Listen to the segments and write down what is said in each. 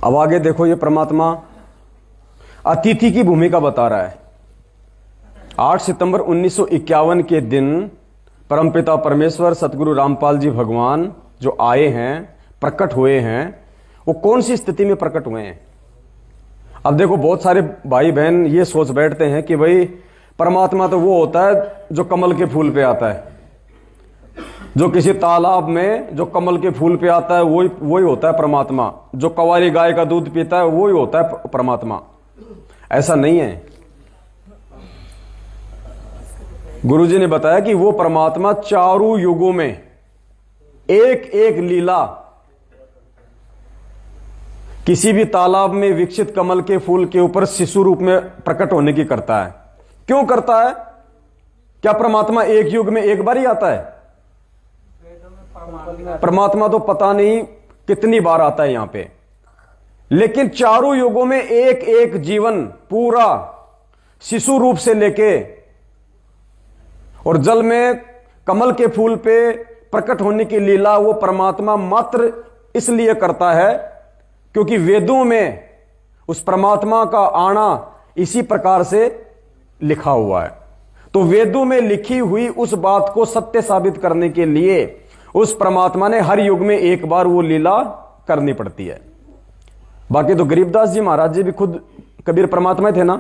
अब आगे देखो, ये परमात्मा अतिथि की भूमिका बता रहा है। 8 सितंबर 1951 के दिन परमपिता परमेश्वर सतगुरु रामपाल जी भगवान जो आए हैं, प्रकट हुए हैं, वो कौन सी स्थिति में प्रकट हुए हैं? अब देखो, बहुत सारे भाई बहन ये सोच बैठते हैं कि भाई परमात्मा तो वो होता है जो कमल के फूल पे आता है, जो किसी तालाब में जो कमल के फूल पे आता है वही होता है परमात्मा, जो कवारी गाय का दूध पीता है वही होता है परमात्मा। ऐसा नहीं है। गुरुजी ने बताया कि वो परमात्मा चारों युगों में एक एक लीला किसी भी तालाब में विकसित कमल के फूल के ऊपर शिशु रूप में प्रकट होने की करता है। क्यों करता है? क्या परमात्मा एक युग में एक बार ही आता है? परमात्मा तो पता नहीं कितनी बार आता है यहां पे, लेकिन चारों युगों में एक एक जीवन पूरा शिशु रूप से लेके और जल में कमल के फूल पे प्रकट होने की लीला वो परमात्मा मात्र इसलिए करता है क्योंकि वेदों में उस परमात्मा का आना इसी प्रकार से लिखा हुआ है। तो वेदों में लिखी हुई उस बात को सत्य साबित करने के लिए उस परमात्मा ने हर युग में एक बार वो लीला करनी पड़ती है। बाकी तो गरीबदास जी महाराज जी भी खुद कबीर परमात्मा थे ना।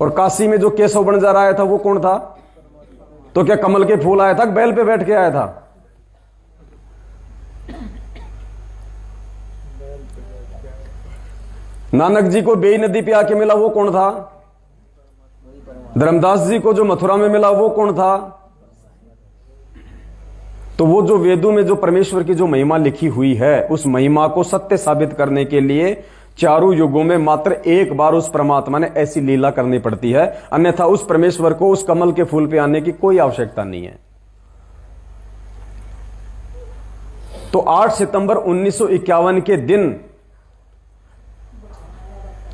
और काशी में जो केशव बंजार आया था वो कौन था? तो क्या कमल के फूल आया था, बैल पे बैठ के आया था? नानक जी को बेई नदी पे आके मिला वो कौन था? धर्मदास जी को जो मथुरा में मिला वो कौन था? तो वो जो वेदों में जो परमेश्वर की जो महिमा लिखी हुई है, उस महिमा को सत्य साबित करने के लिए चारों युगों में मात्र एक बार उस परमात्मा ने ऐसी लीला करनी पड़ती है, अन्यथा उस परमेश्वर को उस कमल के फूल पे आने की कोई आवश्यकता नहीं है। तो 8 सितंबर 1951 के दिन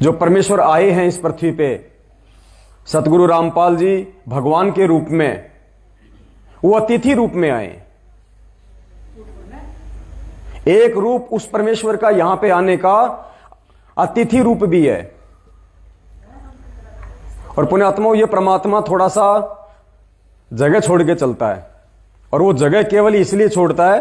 जो परमेश्वर आए हैं इस पृथ्वी पे, सतगुरु रामपाल जी भगवान के रूप में, वो अतिथि रूप में आए। एक रूप उस परमेश्वर का यहां पे आने का अतिथि रूप भी है। और पुण्यात्माओं, ये परमात्मा थोड़ा सा जगह छोड़ के चलता है, और वो जगह केवल इसलिए छोड़ता है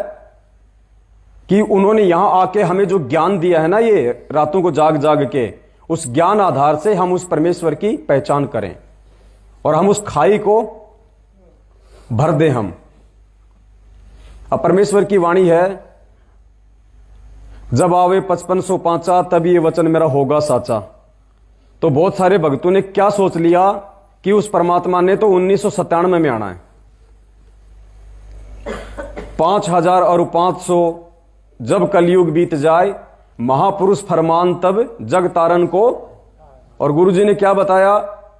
कि उन्होंने यहां आके हमें जो ज्ञान दिया है ना, ये रातों को जाग जाग के, उस ज्ञान आधार से हम उस परमेश्वर की पहचान करें और हम उस खाई को भर दें हम। अब परमेश्वर की वाणी है, जब आवे 5505 तब ये वचन मेरा होगा साचा। तो बहुत सारे भक्तों ने क्या सोच लिया कि उस परमात्मा ने तो 1997 में आना है। 5000 और 500 जब कलयुग बीत जाए, महापुरुष फरमान तब जग तारन को। और गुरुजी ने क्या बताया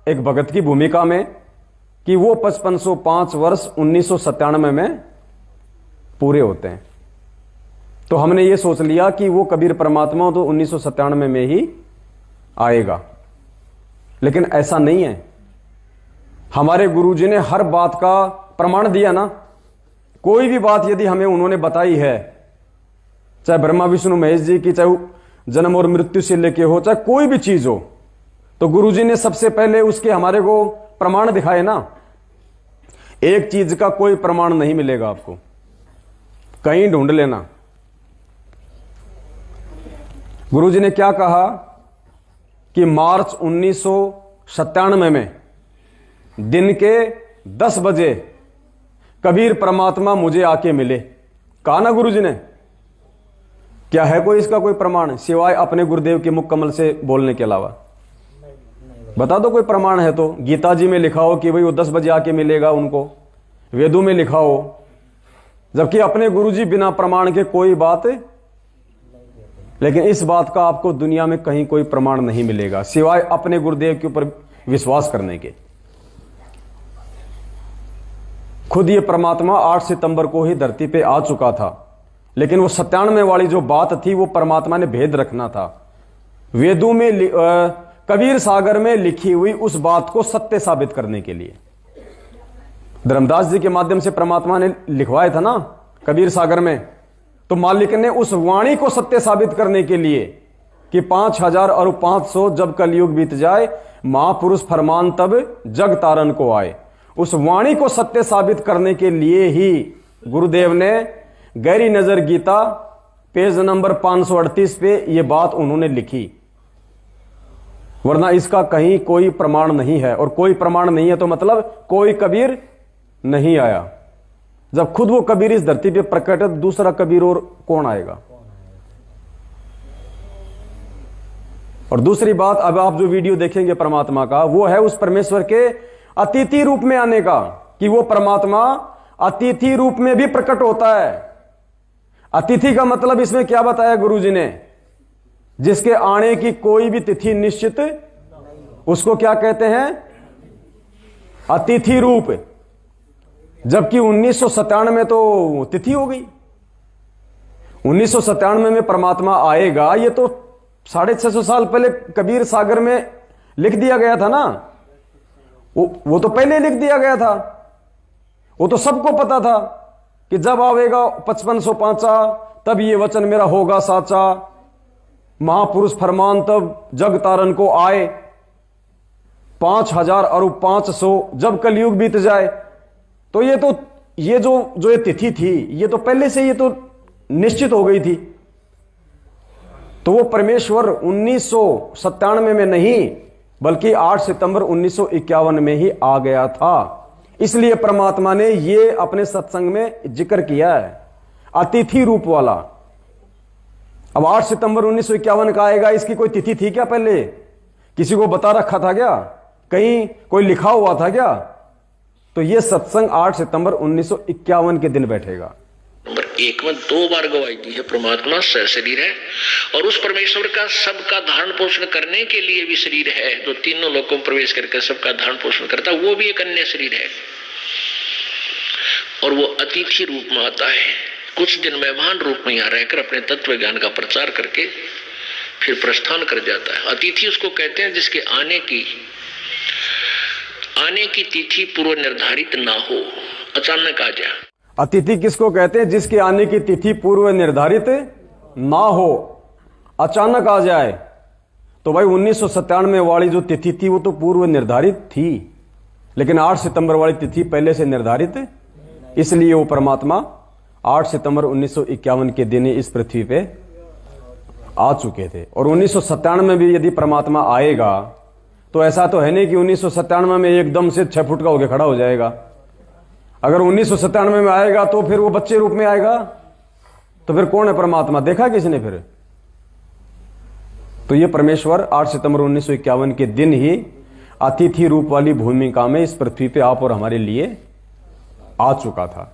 एक भगत की भूमिका में कि वो 5505 वर्ष 1997 में पूरे होते हैं। तो हमने ये सोच लिया कि वो कबीर परमात्मा तो 1997 में ही आएगा, लेकिन ऐसा नहीं है। हमारे गुरुजी ने हर बात का प्रमाण दिया ना। कोई भी बात यदि हमें उन्होंने बताई है, चाहे ब्रह्मा विष्णु महेश जी की, चाहे जन्म और मृत्यु से लेके हो, चाहे कोई भी चीज हो, तो गुरुजी ने सबसे पहले उसके हमारे को प्रमाण दिखाए ना। एक चीज का कोई प्रमाण नहीं मिलेगा आपको, कहीं ढूंढ लेना। गुरुजी ने क्या कहा कि मार्च 1997 में दिन के 10 बजे कबीर परमात्मा मुझे आके मिले। कहा ना गुरुजी ने। क्या है कोई इसका कोई प्रमाण सिवाय अपने गुरुदेव के मुख कमल से बोलने के अलावा? बता दो कोई प्रमाण है तो। गीता जी में लिखा हो कि भाई वो 10 बजे आके मिलेगा उनको, वेदों में लिखा हो, जबकि अपने गुरुजी बिना प्रमाण के कोई बात। लेकिन इस बात का आपको दुनिया में कहीं कोई प्रमाण नहीं मिलेगा सिवाय अपने गुरुदेव के ऊपर विश्वास करने के। खुद ये परमात्मा 8 सितंबर को ही धरती पे आ चुका था, लेकिन वो 97 वाली जो बात थी वो परमात्मा ने भेद रखना था। वेदों में कबीर सागर में लिखी हुई उस बात को सत्य साबित करने के लिए धर्मदास जी के माध्यम से परमात्मा ने लिखवाया था ना कबीर सागर में। तो मालिक ने उस वाणी को सत्य साबित करने के लिए कि 5000 और 500 जब कलयुग बीत जाए, महापुरुष फरमान तब जग तारन को आए। उस वाणी को सत्य साबित करने के लिए ही गुरुदेव ने गहरी नजर गीता पेज नंबर 538 पे यह बात उन्होंने लिखी, वरना इसका कहीं कोई प्रमाण नहीं है। और कोई प्रमाण नहीं है तो मतलब कोई कबीर नहीं आया। जब खुद वो कबीर इस धरती पे प्रकट है, दूसरा कबीर और कौन आएगा। और दूसरी बात, अब आप जो वीडियो देखेंगे परमात्मा का, वो है उस परमेश्वर के अतिथि रूप में आने का, कि वो परमात्मा अतिथि रूप में भी प्रकट होता है। अतिथि का मतलब इसमें क्या बताया गुरुजी ने, जिसके आने की कोई भी तिथि निश्चित, उसको क्या कहते हैं, अतिथि रूप। जबकि 1997 में तो तिथि हो गई। 1997 में परमात्मा आएगा, ये तो 650 साल पहले कबीर सागर में लिख दिया गया था ना। वो तो पहले लिख दिया गया था। वो तो सबको पता था कि जब आवेगा 5505 तब ये वचन मेरा होगा साचा, महापुरुष फरमान तब जग तारन को आए, 5000 और 500 जब कलयुग बीत जाए। तो ये जो ये तिथि थी, ये तो पहले से ये तो निश्चित हो गई थी। तो वो परमेश्वर 1997 में नहीं, बल्कि 8 सितंबर 1951 में ही आ गया था। इसलिए परमात्मा ने ये अपने सत्संग में जिक्र किया है, अतिथि रूप वाला। अब 8 सितंबर 1951 का आएगा, इसकी कोई तिथि थी क्या पहले? किसी को बता रखा था क्या? कहीं कोई लिखा हुआ था क्या? तो ये सत्संग 8 सितंबर 1951 के दिन बैठेगा। नंबर 1 में 2 बार गवाही दी है, परमात्मा सशरीर है और उस परमेश्वर का सबका धारण पोषण करने के लिए भी शरीर है, जो तीनों लोकों में प्रवेश करके सबका धारण पोषण करता है, वो भी एक अन्य शरीर है। और वो अतिथि रूप में आता है, कुछ दिन मेहमान रूप में यहाँ रहकर अपने तत्व ज्ञान का प्रचार करके फिर प्रस्थान कर जाता है। अतिथि उसको कहते हैं जिसके आने की तिथि पूर्व निर्धारित ना हो, अचानक आ जाए। अतिथि किसको कहते हैं? जिसके आने की तिथि पूर्व निर्धारित ना हो, अचानक आ जाए। तो भाई 1997 वाली जो तिथि थी वो तो पूर्व निर्धारित थी, लेकिन 8 सितंबर वाली तिथि पहले से निर्धारित, इसलिए वो परमात्मा 8 सितंबर 1951 के दिन इस पृथ्वी पे आ चुके थे। और 1997 में भी यदि परमात्मा आएगा तो ऐसा तो है नहीं कि 1997 में एकदम से 6 फुट का होकर खड़ा हो जाएगा। अगर 1997 में आएगा तो फिर वो बच्चे रूप में आएगा, तो फिर कौन है परमात्मा? देखा किसने फिर? तो ये परमेश्वर 8 सितंबर 1951 के दिन ही अतिथि रूप वाली भूमिका में इस पृथ्वी पे आप और हमारे लिए आ चुका था।